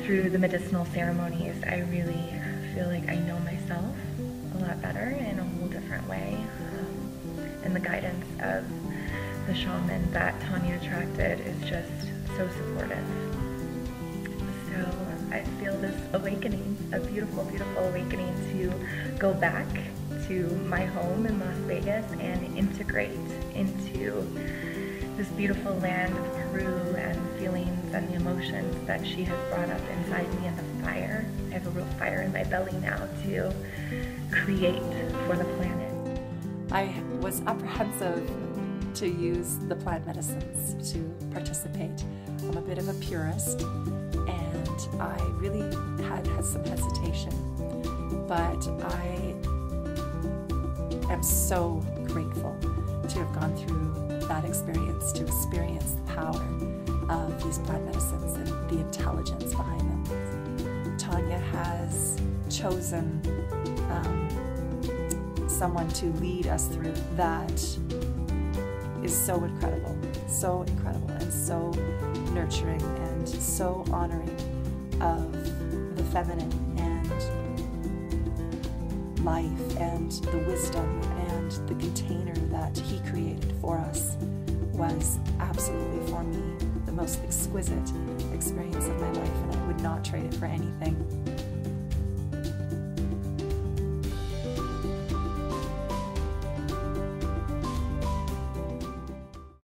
through the medicinal ceremonies, I really feel like I know myself a lot better in a whole different way. And the guidance of the shaman that Tanya attracted is just so supportive. So I feel this awakening, a beautiful, beautiful awakening to go back to my home in Las Vegas and integrate into this beautiful land of Peru and feelings and the emotions that she has brought up inside me, and the fire. I have a real fire in my belly now to create for the planet. I was apprehensive to use the plant medicines to participate. I'm a bit of a purist, and I really had some hesitation, but I am so grateful to have gone through that experience, to experience the power of these plant medicines and the intelligence behind them. Tanya has chosen someone to lead us through that is so incredible, and so nurturing and so honoring of the feminine and life and the wisdom and the container that he created for us was absolutely, for me, the most exquisite experience of my life, and I would not trade it for anything.